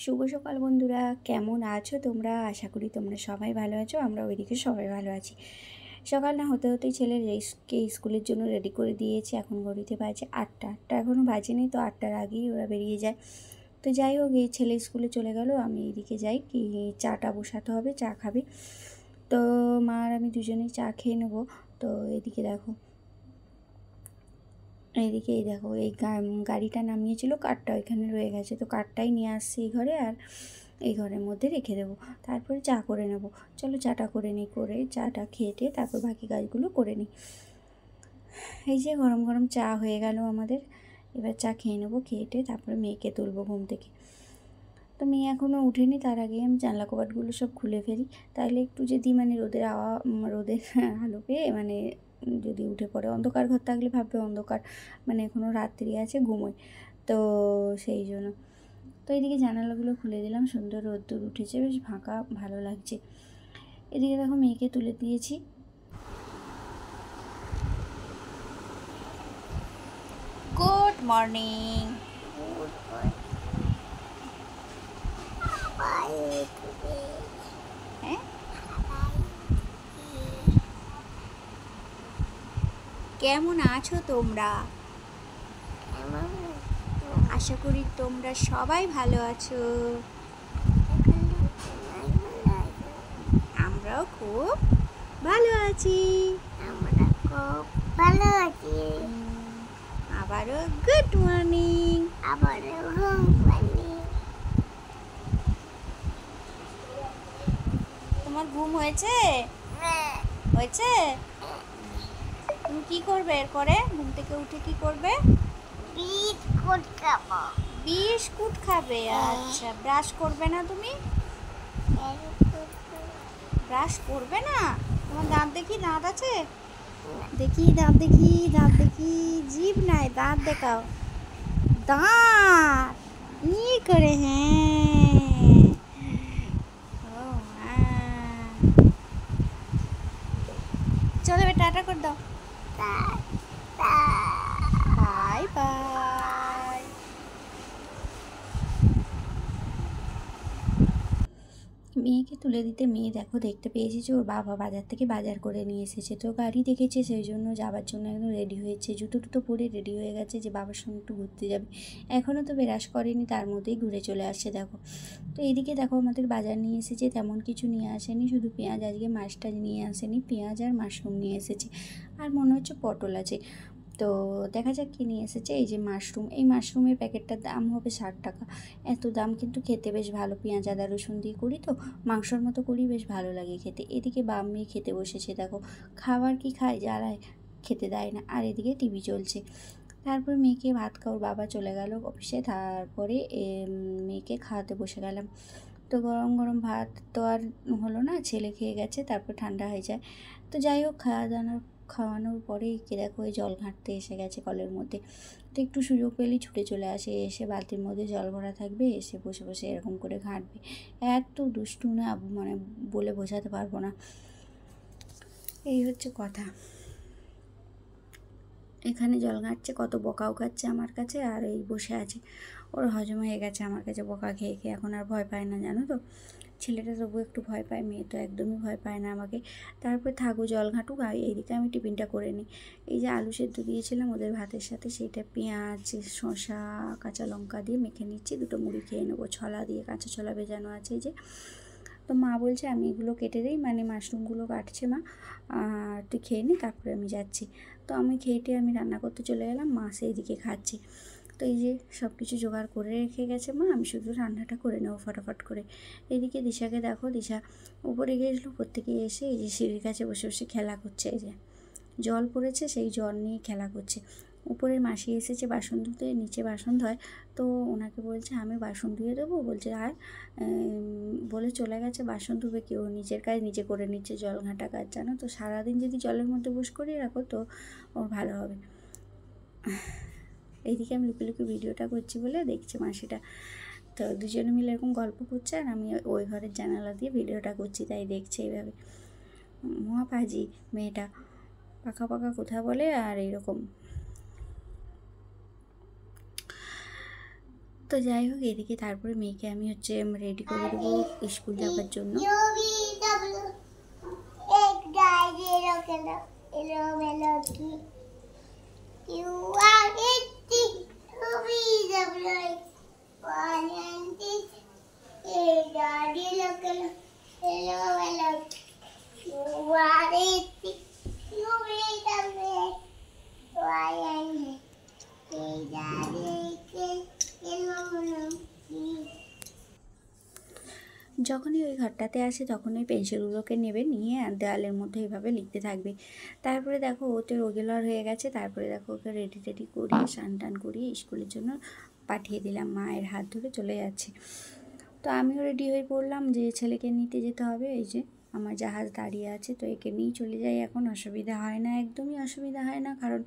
শুভ সকাল বন্ধুরা, কেমন আছো তোমরা? আশা করি তোমরা সবাই ভালো আছো। আমরা ওইদিকে সবাই ভালো আছি। সকাল না হতে হতেই ছেলের রেসকে স্কুলের জন্য রেডি করে দিয়েছি। এখন ঘড়িতে বাজে 8টা এখনও বাজেনি, তো 8টার আগেই ওরা বেরিয়ে যায়। তো যাই হোক, এই ছেলে স্কুলে চলে গেল, আমি এইদিকে যাই, কি চাটা বসাতে হবে, চা খাবে। তো মা আর আমি দুজনেই চা খেয়ে নেবো। তো এদিকে দেখো, এই দেখো, এই গাড়িটা নামিয়েছিল, কারটা ওইখানে রয়ে গেছে, তো কারটাই নিয়ে আসছে এই ঘরে, আর এই ঘরের মধ্যে রেখে দেবো। তারপরে চা করে নেব। চলো চাটা করে নিই, করে চাটা খেয়ে তারপর বাকি কাজগুলো করে নিই। এই যে গরম গরম চা হয়ে গেল আমাদের, এবার চা খেয়ে নেবো। খেয়ে তারপরে মেয়েকে তুলবো ঘুম থেকে। তো মেয়ে এখনও উঠেনি, তার আগে আমি জানলা কবাটগুলো সব খুলে ফেলি, তাহলে একটু যদি রোদের আলো পেয়ে যদি উঠে পড়ে। অন্ধকার ঘর থাকলে ভাববে অন্ধকার, এখনও রাত্রি আছে, ঘুমোয়, তো সেই জন্য। তো এদিকে জানালাগুলো খুলে দিলাম, সুন্দর রোদ্দুর উঠেছে, বেশ ফাঁকা, ভালো লাগছে। এদিকে দেখো মেয়েকে তুলে দিয়েছি। Good morning. হ্যাঁ, কেমন আছো তোমরা? আশা করি তোমরা সবাই ভালো আছো। আমরাও খুব ভালো আছি। আবারও গুড মর্নিং। তোমার ঘুম হয়েছে? হয়েছে? তুমি কি করবে এরপরে? ঘুম থেকে উঠে কি করবে? বিস্কুট খাবো। বিস্কুট খাবে? আচ্ছা, ব্রাশ করবে না তুমি? ব্রাশ করবে না? তোমার দাঁত দেখি, দাঁত আছে? দেখি দাঁত, দেখি জিভ নাই, দাঁত দেখাও। দাঁত ই করে, হ্যাঁ। ও হ্যাঁ, চলো এবার টাটা করে দাও। Bye bye. মেয়েকে তুলে দিতে মেয়ে দেখো দেখতে পেয়েছি যে ওর বাবা বাজার থেকে বাজার করে নিয়ে এসেছে। তো গাড়ি দেখেছে, সেই জন্য যাওয়ার জন্য একদম রেডি হয়েছে, জুতো টুতো পরে রেডি হয়ে গেছে যে বাবার সঙ্গে একটু ঘুরতে যাবে। এখনও তো ব্রাশ করেনি, তার মধ্যেই ঘুরে চলে আসছে দেখো। তো এইদিকে দেখো আমাদের বাজার নিয়ে এসেছে, তেমন কিছু নিয়ে আসেনি, শুধু পেঁয়াজ, আজকে মাছটা নিয়ে আসেনি, পেঁয়াজ আর মাশরুম নিয়ে এসেছে, আর মনে হচ্ছে পটল আছে। তো দেখা যাক কী নিয়ে এসেছে। এই যে মাশরুম, এই মাশরুমের প্যাকেটটার দাম হবে 60 টাকা। এত দাম, কিন্তু খেতে বেশ ভালো। পেঁয়াজ আদা রসুন দিয়ে করি তো, মাংসর মতো করি, বেশ ভালো লাগে খেতে। এদিকে বাপ মেয়ে খেতে বসেছে দেখো, খাবার কি খায়, জ্বালায় খেতে দেয় না, আর এদিকে টিভি চলছে। তারপর মেয়েকে ভাত খাওয়ার, বাবা চলে গেল অফিসে, তারপরে মেয়েকে খাওয়াতে বসে গেলাম। তো গরম গরম ভাত তো আর হলো না, ছেলে খেয়ে গেছে, তারপর ঠান্ডা হয়ে যায়। তো যাই হোক, খাওয়ানোর পরে কে দেখো এই জল ঘাঁটতে এসে গেছে কলের মধ্যে। তো একটু সুযোগ পেলেই ছুটে চলে আসে, এসে বালতির মধ্যে জল ভরা থাকবে, এসে বসে বসে এরকম করে ঘাঁটবে। এত দুষ্টু না, বলে বোঝাতে পারবো না। এই হচ্ছে কথা। এখানে জল ঘাঁটছে, কত বকাও খাচ্ছে আমার কাছে, আর এই বসে আছে। ওর হজম হয়ে গেছে আমার কাছে বকা খেয়ে খেয়ে, এখন আর ভয় পায় না, জানো তো। ছেলেটা তবু একটু ভয় পায়, মেয়ে তো একদমই ভয় পায় না আমাকে। তারপর থাকো, জল ঘাঁটুক, আর এইদিকে আমি টিফিনটা করে নিই। এই যে আলু সেদ্ধ দিয়েছিলাম ওদের ভাতের সাথে, সেইটা পেঁয়াজ, শসা, কাঁচা লঙ্কা দিয়ে মেখে নিচ্ছি, দুটো মুড়ি খেয়ে নেবো। ছোলা দিয়ে, কাঁচা ছোলা ভেজানো আছে এই যে। তো মা বলছে আমি এগুলো কেটে দিই, মাশরুমগুলো কাটছে মা, আর তুই খেয়ে নি, তারপরে আমি যাচ্ছি। তো আমি খেয়ে আমি রান্না করতে চলে গেলাম, মা সেই দিকে খাচ্ছে। তো এই যে সব কিছু জোগাড় করে রেখে গেছে মা, আমি শুধু রান্নাটা করে নেবো ফটাফট করে। এদিকে দিশাকে দেখো, দিশা উপরে গিয়েছিলো, উপর থেকে এসে এই যে সিঁড়ির কাছে বসে বসে খেলা করছে। এই যে জল পড়েছে, সেই জল নিয়ে খেলা করছে। উপরের মাসি এসেছে বাসন ধুতে, নিচে বাসন ধোয়, তো ওনাকে বলছে আমি বাসন ধুয়ে দেবো, বলছে আর বলে চলে গেছে। বাসন ধুবে কেউ, নিজের কাজ নিজে করে নিচ্ছে, জল ঘাঁটা কাজ, জানো তো। সারাদিন যদি জলের মধ্যে বস করিয়ে রাখো তো ওর ভালো হবে। এইদিকে আমি লুকিয়ে লুকিয়ে ভিডিওটা করছি বলে দেখছি মাসিটা, তো দুজনে মিলে এরকম গল্প করছে, আর আমি ওই ঘরের জানালা দিয়ে ভিডিওটা করছি, তাই দেখছে এইভাবে। মহাপাজি মেয়েটা, পাকা পাকা কথা বলে, আর এইরকম। তো যাই হোক, এদিকে তারপরে মেয়েকে আমি হচ্ছে রেডি করে দেবো স্কুল যাওয়ার জন্য। যখনই ওই ঘরটাতে আসে তখনই পেন্সিলগুলোকে নেবে, নিয়ে আর দেওয়ালের মধ্যে এইভাবে লিখতে থাকবে। তারপরে দেখো ও তো রেগুলার হয়ে গেছে। তারপরে দেখো ওকে রেডি টেডি করিয়ে স্নান টান করিয়ে স্কুলের জন্য পাঠিয়ে দিলাম, মায়ের হাত ধরে চলে যাচ্ছে। তো আমিও রেডি হয়ে পড়লাম যে ছেলেকে নিতে যেতে হবে। এই যে আমার জাহাজ দাঁড়িয়ে আছে, তো একে নিয়েই চলে যাই। এখন অসুবিধা হয় না, একদমই অসুবিধা হয় না, কারণ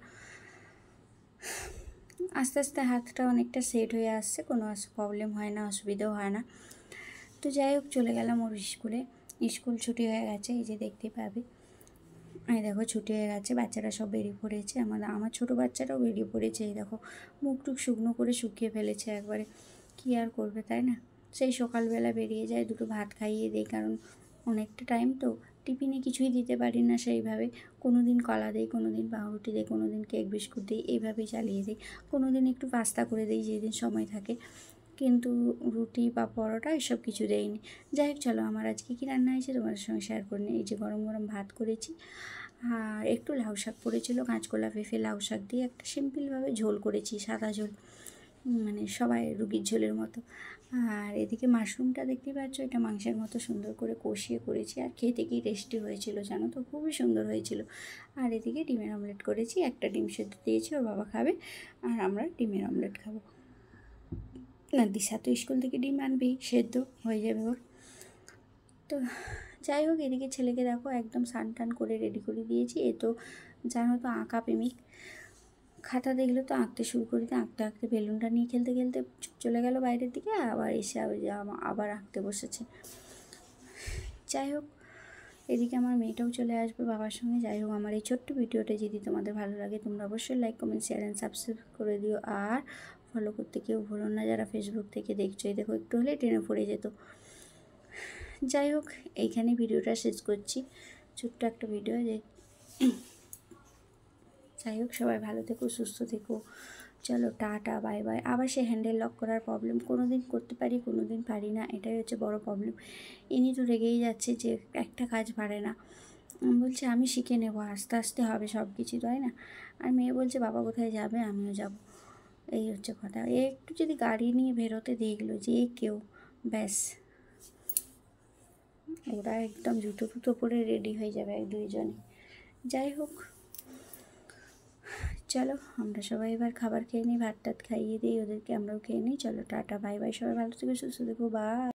আস্তে আস্তে হাতটা অনেকটা সেট হয়ে আসছে, কোনো প্রবলেম হয় না, অসুবিধাও হয় না। তো যাই হোক, চলে গেলাম ওর স্কুলে। স্কুল ছুটি হয়ে গেছে, এই যে দেখতে পাবে, এই দেখো ছুটি হয়ে গেছে, বাচ্চারা সব বেরিয়ে পড়েছে। আমার ছোটো বাচ্চাটাও বেরিয়ে পড়েছে। এই দেখো মুখ টুক শুকনো করে শুকিয়ে ফেলেছে একবারে, কী আর করবে, তাই না? সেই সকালবেলা বেরিয়ে যায়, দুটো ভাত খাইয়ে দিই, কারণ অনেকটা টাইম তো টিফিনে কিছুই দিতে পারি না সেইভাবে। কোনো দিন কলা দিই, কোনো দিন পাউরুটি দিই, কোনো দিন কেক বিস্কুট দিই, এইভাবেই চালিয়ে দিই। কোনো দিন একটু পাস্তা করে দিই যেদিন সময় থাকে, কিন্তু রুটি বা পরোটা এসব কিছু দেয়নি। যাই হোক, চলো আমার আজকে কী রান্না হয়েছে তোমাদের সঙ্গে শেয়ার করে নিই। এই যে গরম গরম ভাত করেছি, আর একটু লাউ শাক পড়েছিল, কাঁচকলা পেঁপে লাউ শাক দিয়ে একটা সিম্পলভাবে ঝোল করেছি, সাদা ঝোল, মানে সবাই রুগীর ঝোলের মতো। আর এদিকে মাশরুমটা দেখতে পাচ্ছ, এটা মাংসের মতো সুন্দর করে কষিয়ে করেছি, আর খেতে কি টেস্টি হয়েছিল জানো তো, খুবই সুন্দর হয়েছিল। আর এদিকে ডিমের অমলেট করেছি, একটা ডিম সেদ্ধ দিয়েছি, ওর বাবা খাবে, আর আমরা ডিমের অমলেট খাবো। না, দিশা তো স্কুল থেকে ডিম আনবেই, সেদ্ধ হয়ে যাবে ওর। তো যাই হোক, এদিকে ছেলেকে দেখো একদম স্নান টান করে রেডি করে দিয়েছি। এ তো জানো তো আঁকা প্রেমিক, খাতা দেখলে তো আঁকতে শুরু করে দিয়ে আঁকতে আঁকতে বেলুনটা নিয়ে খেলতে খেলতে চলে গেল বাইরের দিকে, আবার এসে আবার আঁকতে বসেছে। যাই হোক, এদিকে আমার মেয়েটাও চলে আসবে বাবার সঙ্গে। যাই হোক, আমার এই ছোট্ট ভিডিওটা যদি তোমাদের ভালো লাগে, তোমরা অবশ্যই like comment share and subscribe করে দিও, আর ফলো করতে কেউ ভুলো না যারা ফেসবুক থেকে দেখছো। এই দেখো একটু হলে ট্রেনে পড়ে যেত। যাই হোক, এইখানে ভিডিওটা শেষ করছি, ছোট্ট একটা ভিডিও। যাই হোক, সবাই ভালো থেকো, সুস্থ থেকো। চলো টাটা, বাই বাই। আবার সে হ্যান্ডেল লক করার প্রবলেম, কোনো দিন করতে পারি, কোনো দিন পারি না, এটাই হচ্ছে বড় প্রবলেম। ইনি তো রেগেই যাচ্ছে যে একটা কাজ পারে না, বলছে আমি শিখে নেবো, আস্তে আস্তে হবে সব কিছু, তাই না? আর মেয়ে বলছে বাবা কোথায় যাবে, আমিও যাব। এই হচ্ছে কথা। একটু যদি গাড়ি নিয়ে বেরোতে দেখলো যে কেউ, ব্যাস ওরা একদম জুতো টুতো পরে রেডি হয়ে যাবে এক দুইজনে। যাই হোক, চলো আমরা সবাই এবার খাবার খেয়ে নিই, ভাত টাত খাইয়ে দিই ওদেরকে, আমরাও খেয়ে নিই। চলো টাটা, বাই বাই, সবাই ভালো থেকো, সুস্থ থেকো, বাই।